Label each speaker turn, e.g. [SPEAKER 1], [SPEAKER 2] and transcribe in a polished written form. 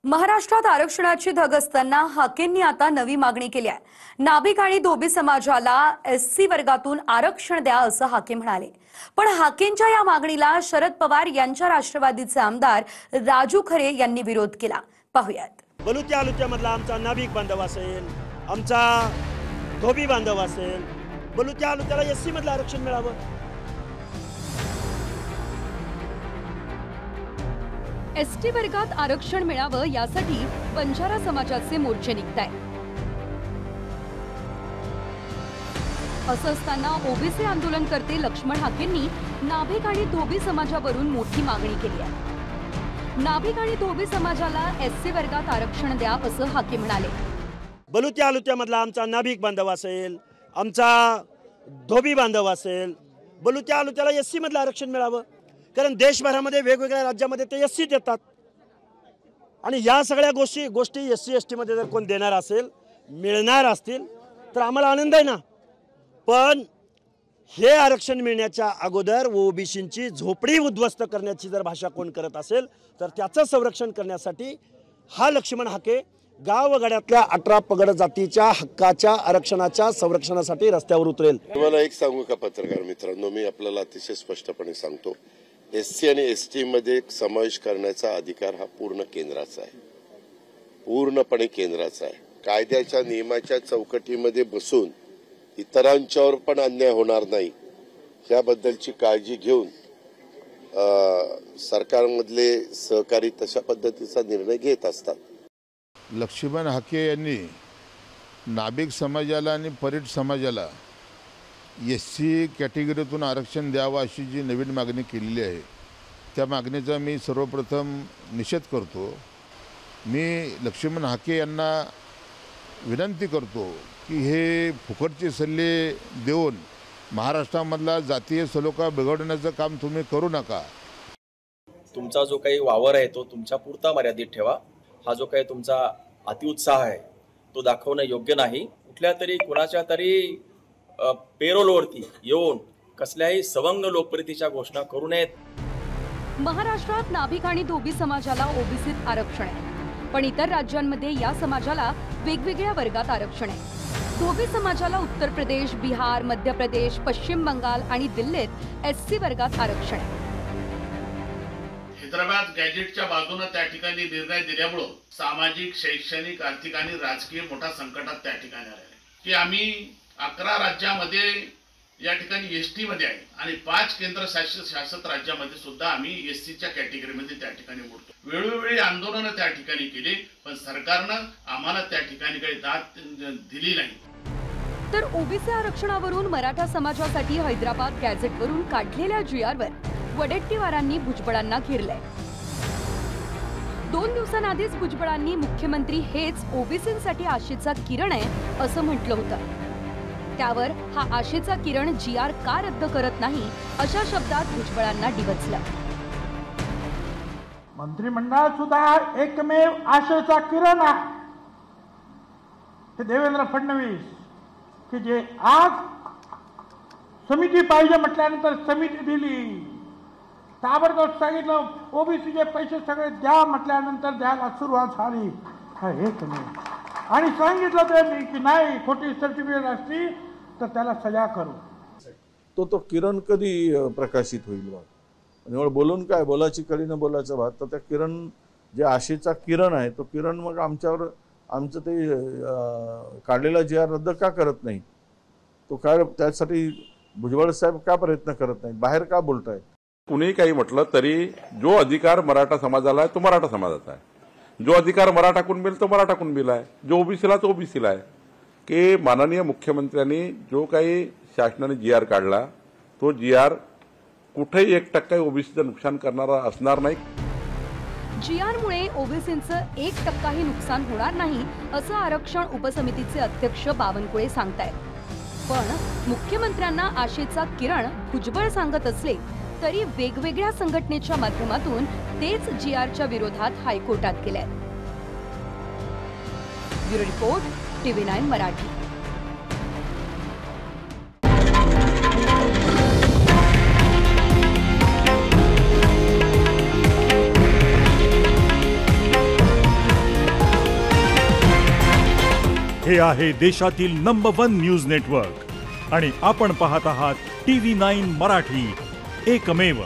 [SPEAKER 1] महाराष्ट्रात आरक्षणाची धग असताना हाकेंनी आता नवी मागणी केली आहे। नाभिक आणि धोबी समाजाला एससी वर्गातून आरक्षण द्या असं हाके म्हणाले। पण हाकेंच्या या मागणीला शरद पवार यांच्या राष्ट्रवादीचे आमदार राजू खरे यांनी विरोध केला। पाहूयात।
[SPEAKER 2] बलुत्या आलुत्यामधला आमचा नाभिक बांधव असेल, आमचा धोबी बांधव असेल, बलुत्या आलुत्याला एससी मधलं आरक्षण मिळावं।
[SPEAKER 1] एसटी वर्गात आरक्षण मिळावं यासाठी बंजारा समाजाचे मोर्चे निघतायत। असं असताना ओबीसी आंदोलनकर्ते लक्ष्मण हाकेंनी नाभिक आणि धोबी समाजावरून मोठी मागणी केली आहे। नाभिक आणि धोबी समाजाला एससी वर्गात आरक्षण द्या असं हाके म्हणाले।
[SPEAKER 2] बलुत्या आलुत्यामधला आमचा नाभिक बांधव असेल, आमचा धोबी बांधव असेल, बलुत्या आलुत्याला एससी मधलं आरक्षण मिळावं। कारण देशभरामध्ये वेगवेगळ्या राज्यामध्ये ते एससी देतात आणि या सगळ्या गोष्टी एससी एसटी मध्ये जर कोण देणार असेल, मिळणार असतील तर आम्हाला आनंद आहे ना। पण हे आरक्षण मिळण्याच्या अगोदर ओबीसींची झोपडी उद्ध्वस्त करण्याची जर भाषा कोण करत असेल तर त्याचं संरक्षण करण्यासाठी हा लक्ष्मण हाके गावगाड्यातल्या 18 पगड जातीच्या हक्काच्या आरक्षणाच्या संरक्षणासाठी रस्त्यावर उतरेल।
[SPEAKER 3] तुम्हाला एक सांगू का पत्रकार मित्रांनो, मी आपल्याला अतिशय स्पष्टपणे सांगतो, एससी आणि एसटी मध्ये समावेश करण्याचा अधिकार हा पूर्ण केंद्राचा आहे, पूर्णपणे केंद्राचा आहे। कायद्याच्या नियमाच्या चौकटीमध्ये बसून इतरांच्यावर पण अन्याय होणार नाही याबद्दलची काळजी घेऊन सरकारमधले सहकारी तशा पद्धतीचा निर्णय घेत असतात।
[SPEAKER 4] लक्ष्मण हाके यांनी नाभिक समाजाला आणि परीट समाजाला एससी कॅटेगरीतून आरक्षण द्यावं अशी जी नवीन मागणी केलेली आहे त्या मागणीचा मी सर्वप्रथम निषेध करतो। मी लक्ष्मण हाके यांना विनंती करतो की हे फुकटचे सल्ले देऊन महाराष्ट्रामधला जातीय सलोखा बिघडवण्याचं काम तुम्ही करू नका।
[SPEAKER 5] तुमचा जो काही वावर आहे तो तुमच्या पुरता मर्यादित ठेवा। हा जो काही तुमचा अतिउत्साह आहे तो दाखवणं योग्य नाही। कुठल्या तरी कोणाच्या तरी पेरोलवरती येऊन कसल्याही सवंग लोकप्रियतेच्या घोषणा करू नयेत।
[SPEAKER 1] महाराष्ट्रात नाभिक आणि धोबी समाजाला ओबीसीत आरक्षण आहे, पण इतर राज्यांमध्ये या समाजाला वेगवेगळ्या वर्गात आरक्षण आहे। धोबी समाजाला उत्तर प्रदेश, बिहार, मध्य प्रदेश, पश्चिम बंगाल आणि दिल्लीत एससी वर्गात आरक्षण आहे।
[SPEAKER 6] हैदराबाद गॅजेटच्या बाजूने त्या ठिकाणी निर्णय दिल्यामुळे सामाजिक, शैक्षणिक, आर्थिक आणि राजकीय मोठा संकटात त्या ठिकाणी आले की आम्ही 11 राज्यामध्ये या ठिकाणी एसटी मध्ये आहे आणि 5 केंद्र शासित राज्यामध्ये सुद्धा आम्ही एससीच्या कॅटेगरीमध्ये त्या ठिकाणी मोडतो। वेळोवेळी आंदोलन त्या ठिकाणी केली पण सरकारनं आम्हाला त्या ठिकाणी काही दाद दिली नाही।
[SPEAKER 1] तर ओबीसी आरक्षणावरून मराठा समाजासाठी हैदराबाद गॅझेटवरून काढलेल्या जीआरवर वडेट्टीवारांनी भुजबळांना घेरलंय। 2 दिवसांआधीच भुजबळांनी मुख्यमंत्री हेच ओबीसींसाठी आशेचा किरण आहे असं म्हटलं होतं। त्यावर हा आशेचा किरण जीआर का रद्द करत नाही अशा शब्दात भुजबळांना डिवचलं।
[SPEAKER 7] मंत्रिमंडळात सुद्धा एकमेव आशेचा किरण आहे ते देवेंद्र फडणवीस की जे आज समिती पाहिजे म्हटल्यानंतर समिती दिली, ताबडतोब सांगितलं ओबीसीचे पैसे सगळे द्या म्हटल्यानंतर द्यायला सुरुवात झाली। हेच नाही आणि सांगितलं त्यांनी की नाही खोटी सर्टिफिकेट असती तर त्याला सजा करू।
[SPEAKER 8] तो किरण कधी प्रकाशित होईल बा? म्हणजे बोलून काय बोलायची कळी न बोलायचं भात। तर त्या किरण जे आशेचा किरण आहे तो किरण मग आमच्यावर आमचं ते काढलेला जीआर रद्द का करत नाही? तो काय त्यासाठी भुजबळ साहेब का प्रयत्न करत नाही? बाहेर का बोलताय?
[SPEAKER 9] कुणी काही म्हटलं तरी जो अधिकार मराठा समाजाला आहे तो मराठा समाजाचा आहे, जो अधिकार मराठा कुणबीला तो मराठा कुणबीला आहे, जो ओबीसीला तो ओबीसीला आहे। की माननीय मुख्यमंत्र्यांनी जो काही शासनाने जीआर काढला तो जीआर कुठेही 1% ओबीसीचं नुकसान करणारा असणार नाही।
[SPEAKER 1] जीआरमुळे ओबीसींचं 1%ही नुकसान होणार नाही असं आरक्षण उपसमितीचे अध्यक्ष बावनकुळे सांगतायत। पण मुख्यमंत्र्यांना आशेचा किरण भुजबळ सांगत असले तरी वेगवेगळ्या संघटनेच्या माध्यमातून तेच जीआरच्या विरोधात हायकोर्टात गेले। Bureau report, TV9 Marathi.
[SPEAKER 10] हे आहे देशातील नंबर 1 न्यूज नेटवर्क आणि आपण पाहत आहात TV9 मराठी, एकमेव.